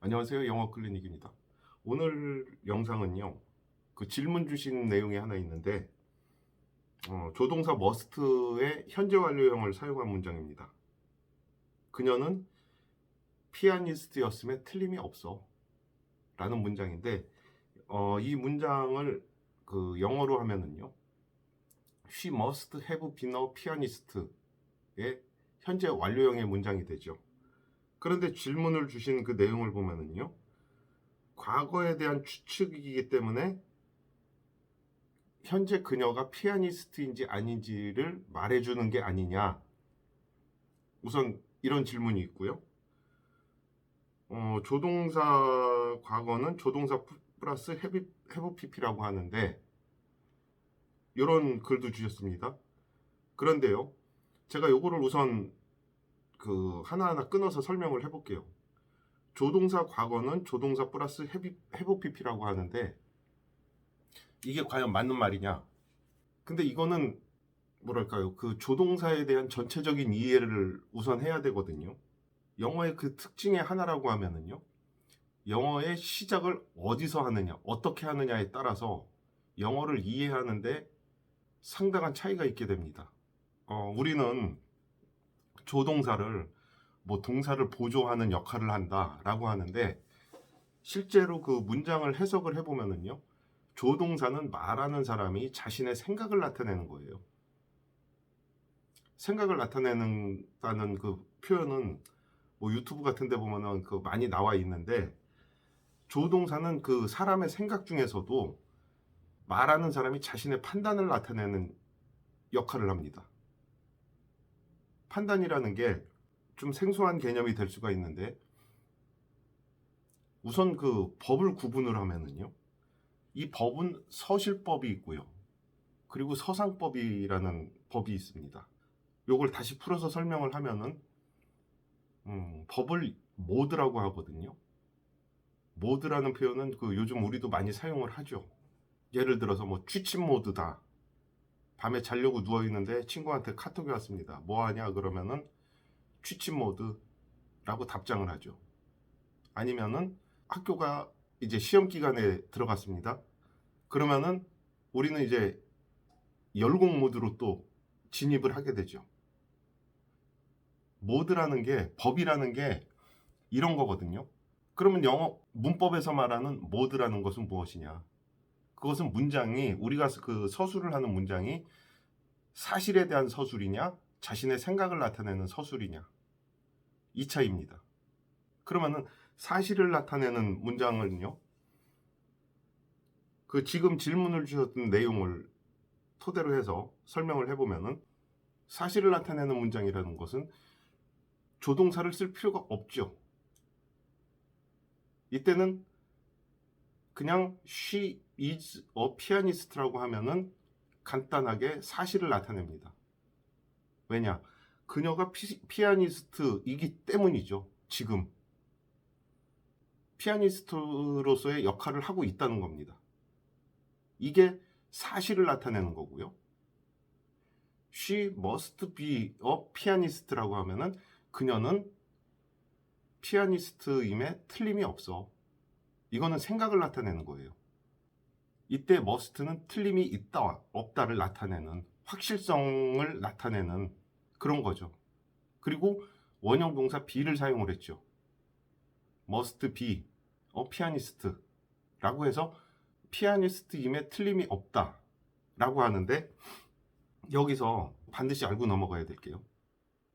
안녕하세요. 영어 클리닉입니다. 오늘 영상은요. 그 질문 주신 내용이 하나 있는데 조동사 must의 현재 완료형을 사용한 문장입니다. 그녀는 피아니스트였음에 틀림이 없어 라는 문장인데 이 문장을 그 영어로 하면은요. She must have been a pianist의 현재 완료형의 문장이 되죠. 그런데 질문을 주신 그 내용을 보면은요. 과거에 대한 추측이기 때문에 현재 그녀가 피아니스트인지 아닌지를 말해주는 게 아니냐. 우선 이런 질문이 있고요. 조동사 과거는 조동사 플러스 have pp라고 하는데 이런 글도 주셨습니다. 그런데요. 제가 요거를 우선 그 하나하나 끊어서 설명을 해볼게요. 조동사 과거는 조동사 플러스 have pp라고 하는데 이게 과연 맞는 말이냐? 근데 이거는 뭐랄까요? 그 조동사에 대한 전체적인 이해를 우선 해야 되거든요. 영어의 그 특징의 하나라고 하면은요. 영어의 시작을 어디서 하느냐, 어떻게 하느냐에 따라서 영어를 이해하는데 상당한 차이가 있게 됩니다. 우리는 조동사를 뭐 동사를 보조하는 역할을 한다라고 하는데 실제로 그 문장을 해석을 해보면은요. 조동사는 말하는 사람이 자신의 생각을 나타내는 거예요. 생각을 나타내는다는 그 표현은 뭐 유튜브 같은 데 보면은 그 많이 나와 있는데 조동사는 그 사람의 생각 중에서도 말하는 사람이 자신의 판단을 나타내는 역할을 합니다. 판단이라는 게 좀 생소한 개념이 될 수가 있는데 우선 그 법을 구분을 하면은요. 이 법은 서실법이 있고요. 그리고 서상법이라는 법이 있습니다. 요걸 다시 풀어서 설명을 하면은 법을 모드라고 하거든요. 모드라는 표현은 그 요즘 우리도 많이 사용을 하죠. 예를 들어서 뭐 취침 모드다. 밤에 자려고 누워 있는데 친구한테 카톡이 왔습니다. 뭐 하냐 그러면은 취침 모드라고 답장을 하죠. 아니면은 학교가 이제 시험 기간에 들어갔습니다. 그러면은 우리는 이제 열공 모드로 또 진입을 하게 되죠. 모드라는 게 법이라는 게 이런 거거든요. 그러면 영어 문법에서 말하는 모드라는 것은 무엇이냐? 그것은 문장이 우리가 그 서술을 하는 문장이 사실에 대한 서술이냐, 자신의 생각을 나타내는 서술이냐 이 차이입니다. 그러면은 사실을 나타내는 문장은요. 그 지금 질문을 주셨던 내용을 토대로 해서 설명을 해보면은 사실을 나타내는 문장이라는 것은 조동사를 쓸 필요가 없죠. 이때는 그냥 she is a pianist라고 하면은 간단하게 사실을 나타냅니다. 왜냐? 그녀가 피아니스트이기 때문이죠. 지금 피아니스트로서의 역할을 하고 있다는 겁니다. 이게 사실을 나타내는 거고요. She must be a pianist라고 하면은 그녀는 피아니스트임에 틀림이 없어. 이거는 생각을 나타내는 거예요. 이때 must는 틀림이 있다, 없다를 나타내는 확실성을 나타내는 그런 거죠. 그리고 원형 동사 be를 사용을 했죠. must be a pianist라고 해서 피아니스트임에 틀림이 없다라고 하는데 여기서 반드시 알고 넘어가야 될게요.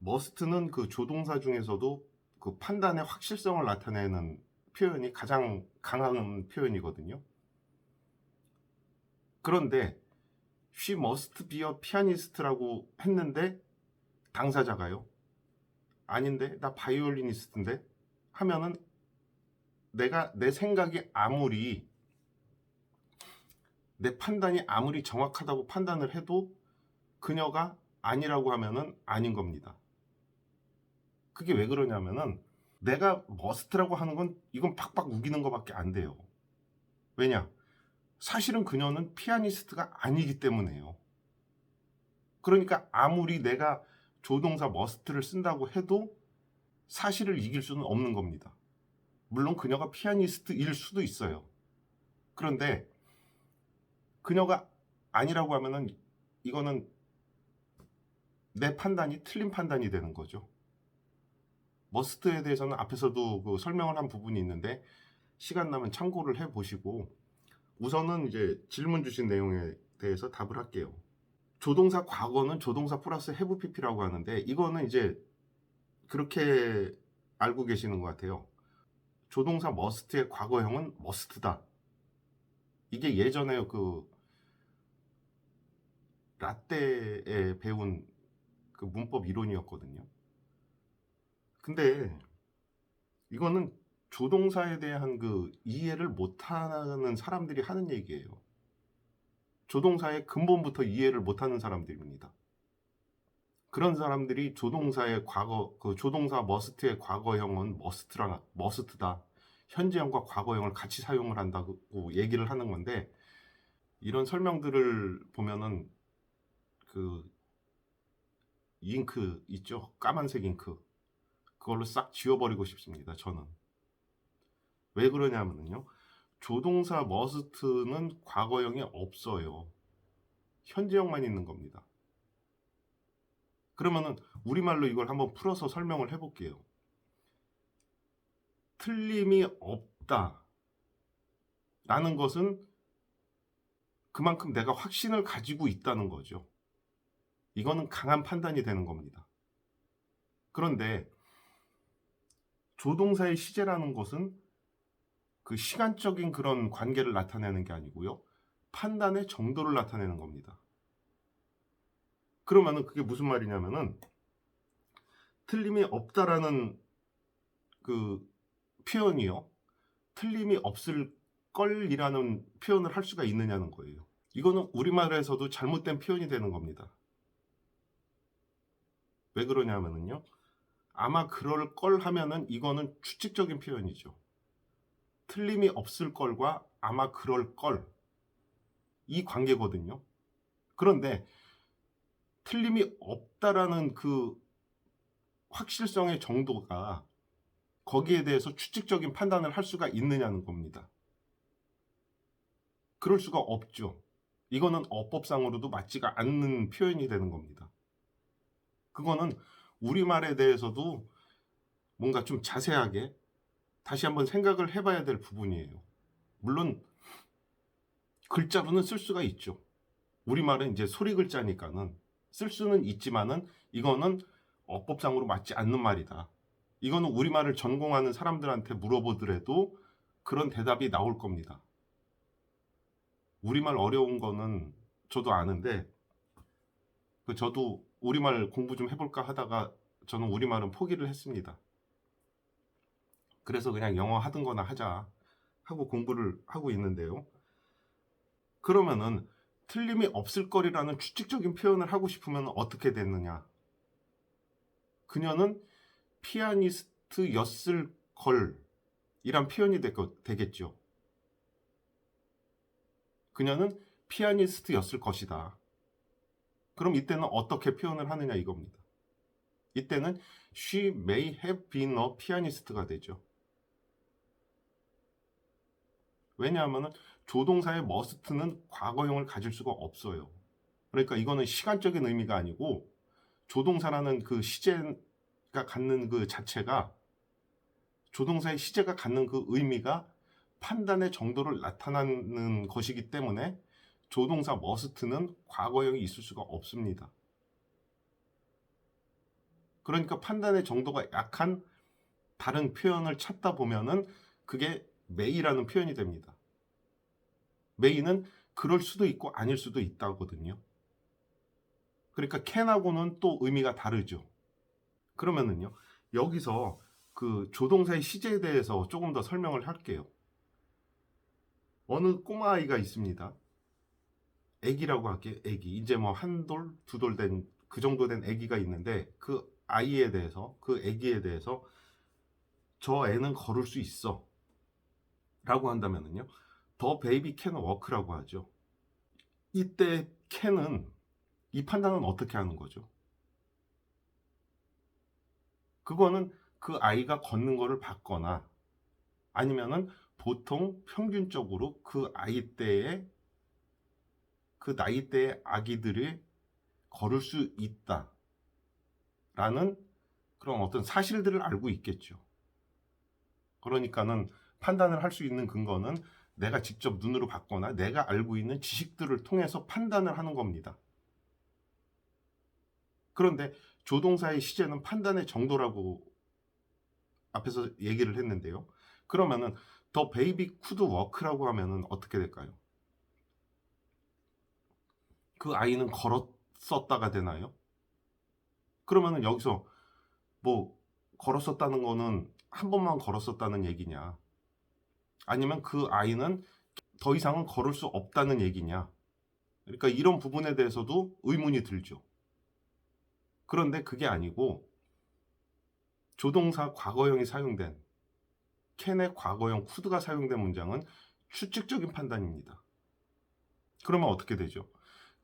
must는 그 조동사 중에서도 그 판단의 확실성을 나타내는 표현이 가장 강한 표현이거든요. 그런데 she must be a pianist라고 했는데 당사자가요. 아닌데 나 바이올리니스트인데 하면은 내가 내 생각이 아무리 내 판단이 아무리 정확하다고 판단을 해도 그녀가 아니라고 하면은 아닌 겁니다. 그게 왜 그러냐면은 내가 must라고 하는 건 이건 팍팍 우기는 것밖에 안 돼요. 왜냐? 사실은 그녀는 피아니스트가 아니기 때문에요. 그러니까 아무리 내가 조동사 must를 쓴다고 해도 사실을 이길 수는 없는 겁니다. 물론 그녀가 피아니스트일 수도 있어요. 그런데 그녀가 아니라고 하면은 이거는 내 판단이 틀린 판단이 되는 거죠. 머스트에 대해서는 앞에서도 그 설명을 한 부분이 있는데 시간 나면 참고를 해 보시고 우선은 이제 질문 주신 내용에 대해서 답을 할게요. 조동사 과거는 조동사 플러스 have pp라고 하는데 이거는 이제 그렇게 알고 계시는 것 같아요. 조동사 must의 과거형은 must다. 이게 예전에 그 라떼에 배운 그 문법 이론이었거든요. 근데 이거는 조동사에 대한 그 이해를 못하는 사람들이 하는 얘기예요. 조동사의 근본부터 이해를 못하는 사람들입니다. 그런 사람들이 조동사의 과거, 그 조동사 must의 과거형은 must다. 현재형과 과거형을 같이 사용을 한다고 얘기를 하는 건데 이런 설명들을 보면은 그 잉크 있죠? 까만색 잉크. 그걸로 싹 지워버리고 싶습니다. 저는. 왜 그러냐면요. 조동사 must는 과거형이 없어요. 현재형만 있는 겁니다. 그러면은 우리말로 이걸 한번 풀어서 설명을 해볼게요. 틀림이 없다 라는 것은 그만큼 내가 확신을 가지고 있다는 거죠. 이거는 강한 판단이 되는 겁니다. 그런데 조동사의 시제라는 것은 그 시간적인 그런 관계를 나타내는 게 아니고요. 판단의 정도를 나타내는 겁니다. 그러면은 그게 무슨 말이냐면은 틀림이 없다라는 그 표현이요. 틀림이 없을 걸이라는 표현을 할 수가 있느냐는 거예요. 이거는 우리말에서도 잘못된 표현이 되는 겁니다. 왜 그러냐면요. 아마 그럴 걸 하면은 이거는 추측적인 표현이죠. 틀림이 없을 걸과 아마 그럴 걸. 이 관계거든요. 그런데 틀림이 없다라는 그 확실성의 정도가 거기에 대해서 추측적인 판단을 할 수가 있느냐는 겁니다. 그럴 수가 없죠. 이거는 어법상으로도 맞지가 않는 표현이 되는 겁니다. 그거는 우리말에 대해서도 뭔가 좀 자세하게 다시 한번 생각을 해봐야 될 부분이에요. 물론 글자로는 쓸 수가 있죠. 우리말은 이제 소리 글자니까는 쓸 수는 있지만은 이거는 어법상으로 맞지 않는 말이다. 이거는 우리말을 전공하는 사람들한테 물어보더라도 그런 대답이 나올 겁니다. 우리말 어려운 거는 저도 아는데 저도 우리말 공부 좀 해볼까 하다가 저는 우리말은 포기를 했습니다. 그래서 그냥 영어 하던 거나 하자 하고 공부를 하고 있는데요. 그러면은 틀림이 없을 거리라는 추측적인 표현을 하고 싶으면 어떻게 됐느냐? 그녀는 피아니스트였을 걸이란 표현이 되겠죠. 그녀는 피아니스트였을 것이다. 그럼 이때는 어떻게 표현을 하느냐 이겁니다. 이때는 she may have been a pianist가 되죠. 왜냐하면 조동사의 must는 과거형을 가질 수가 없어요. 그러니까 이거는 시간적인 의미가 아니고 조동사라는 그 시제가 갖는 그 자체가 조동사의 시제가 갖는 그 의미가 판단의 정도를 나타내는 것이기 때문에 조동사 must는 과거형이 있을 수가 없습니다. 그러니까 판단의 정도가 약한 다른 표현을 찾다 보면은 그게 may라는 표현이 됩니다. may는 그럴 수도 있고 아닐 수도 있다거든요. 그러니까 can하고는 또 의미가 다르죠. 그러면은요, 여기서 그 조동사의 시제에 대해서 조금 더 설명을 할게요. 어느 꼬마아이가 있습니다. 애기라고 할게요. 애기. 이제 뭐 한 돌, 두 돌 된 그 정도 된 애기가 있는데 그 아이에 대해서, 그 애기에 대해서 저 애는 걸을 수 있어 라고 한다면은요, The baby can walk라고 하죠. 이때 can은 이 판단은 어떻게 하는 거죠? 그거는 그 아이가 걷는 거를 봤거나 아니면은 보통 평균적으로 그 나이대의 아기들이 걸을 수 있다라는 그런 어떤 사실들을 알고 있겠죠. 그러니까는 판단을 할 수 있는 근거는 내가 직접 눈으로 봤거나 내가 알고 있는 지식들을 통해서 판단을 하는 겁니다. 그런데 조동사의 시제는 판단의 정도라고 앞에서 얘기를 했는데요. 그러면은 더 베이비 쿠드 워크라고 하면은 어떻게 될까요? 그 아이는 걸었었다가 되나요? 그러면은 여기서 뭐 걸었었다는 거는 한 번만 걸었었다는 얘기냐? 아니면 그 아이는 더 이상은 걸을 수 없다는 얘기냐? 그러니까 이런 부분에 대해서도 의문이 들죠. 그런데 그게 아니고 조동사 과거형이 사용된 캔의 과거형 쿠드가 사용된 문장은 추측적인 판단입니다. 그러면 어떻게 되죠?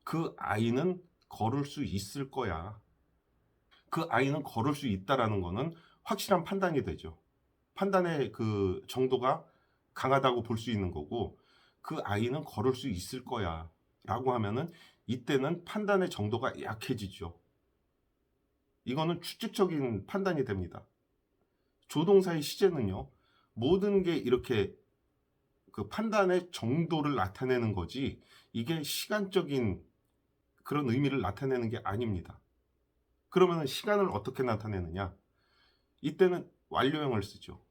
그 아이는 걸을 수 있을 거야. 그 아이는 걸을 수 있다라는 거는 확실한 판단이 되죠. 판단의 그 정도가 강하다고 볼 수 있는 거고, 그 아이는 걸을 수 있을 거야 라고 하면은 이때는 판단의 정도가 약해지죠. 이거는 추측적인 판단이 됩니다. 조동사의 시제는요, 모든 게 이렇게 그 판단의 정도를 나타내는 거지, 이게 시간적인 그런 의미를 나타내는 게 아닙니다. 그러면 시간을 어떻게 나타내느냐? 이때는 완료형을 쓰죠.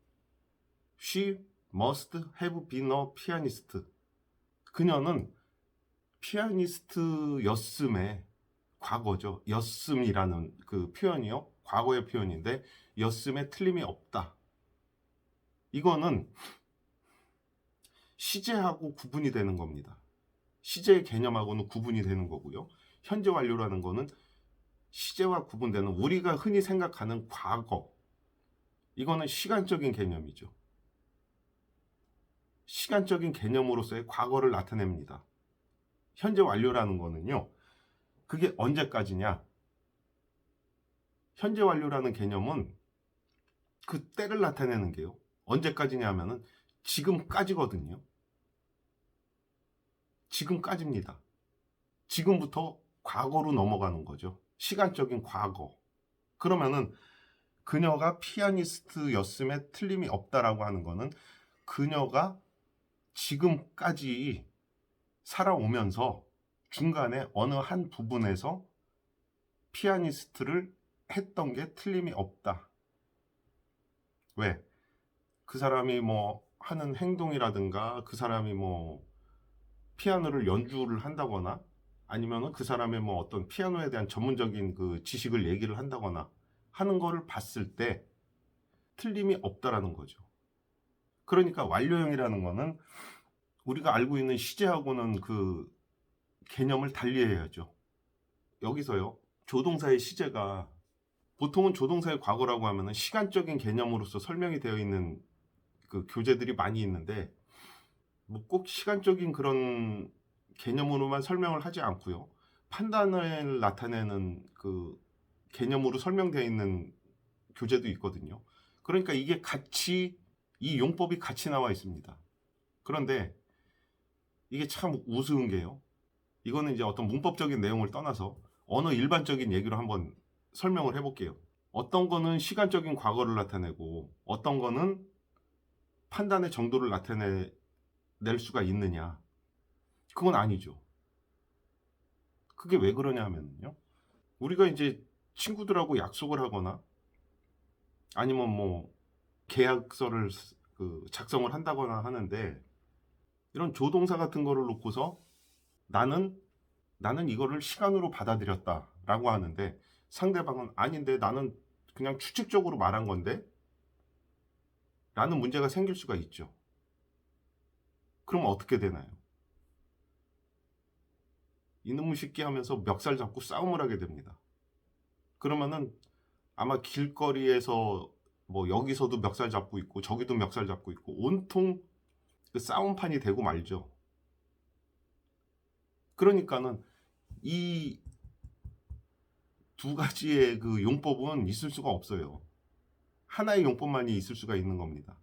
She must have been a pianist. 그녀는 피아니스트였음의 과거죠. 였음이라는 그 표현이요. 과거의 표현인데 였음에 틀림이 없다. 이거는 시제하고 구분이 되는 겁니다. 시제의 개념하고는 구분이 되는 거고요. 현재 완료라는 거는 시제와 구분되는 우리가 흔히 생각하는 과거. 이거는 시간적인 개념이죠. 시간적인 개념으로서의 과거를 나타냅니다. 현재 완료라는 거는요. 그게 언제까지냐? 현재 완료라는 개념은 그 때를 나타내는 게요. 언제까지냐 하면은 지금까지거든요. 지금까지입니다. 지금부터 과거로 넘어가는 거죠. 시간적인 과거. 그러면은 그녀가 피아니스트였음에 틀림이 없다라고 하는 거는 그녀가 지금까지 살아오면서 중간에 어느 한 부분에서 피아니스트를 했던 게 틀림이 없다. 왜? 그 사람이 뭐 하는 행동이라든가 그 사람이 뭐 피아노를 연주를 한다거나 아니면은 그 사람의 뭐 어떤 피아노에 대한 전문적인 그 지식을 얘기를 한다거나 하는 거를 봤을 때 틀림이 없다라는 거죠. 그러니까 완료형이라는 거는 우리가 알고 있는 시제하고는 그 개념을 달리해야죠. 여기서요. 조동사의 시제가 보통은 조동사의 과거라고 하면은 시간적인 개념으로서 설명이 되어 있는 그 교재들이 많이 있는데 뭐 꼭 시간적인 그런 개념으로만 설명을 하지 않고요. 판단을 나타내는 그 개념으로 설명되어 있는 교재도 있거든요. 그러니까 이게 같이 이 용법이 같이 나와 있습니다. 그런데 이게 참 우스운 게요. 이거는 이제 어떤 문법적인 내용을 떠나서 언어 일반적인 얘기로 한번 설명을 해볼게요. 어떤 거는 시간적인 과거를 나타내고 어떤 거는 판단의 정도를 나타낼 수가 있느냐. 그건 아니죠. 그게 왜 그러냐 하면요. 우리가 이제 친구들하고 약속을 하거나 아니면 뭐 계약서를 그 작성을 한다거나 하는데 이런 조동사 같은 거를 놓고서 나는 이거를 시간으로 받아들였다라고 하는데 상대방은 아닌데 나는 그냥 추측적으로 말한 건데 라는 문제가 생길 수가 있죠. 그럼 어떻게 되나요? 이놈의 새끼 하면서 멱살 잡고 싸움을 하게 됩니다. 그러면은 아마 길거리에서 뭐 여기서도 멱살 잡고 있고 저기도 멱살 잡고 있고 온통 그 싸움판이 되고 말죠. 그러니까는 이 두 가지의 그 용법은 있을 수가 없어요. 하나의 용법만이 있을 수가 있는 겁니다.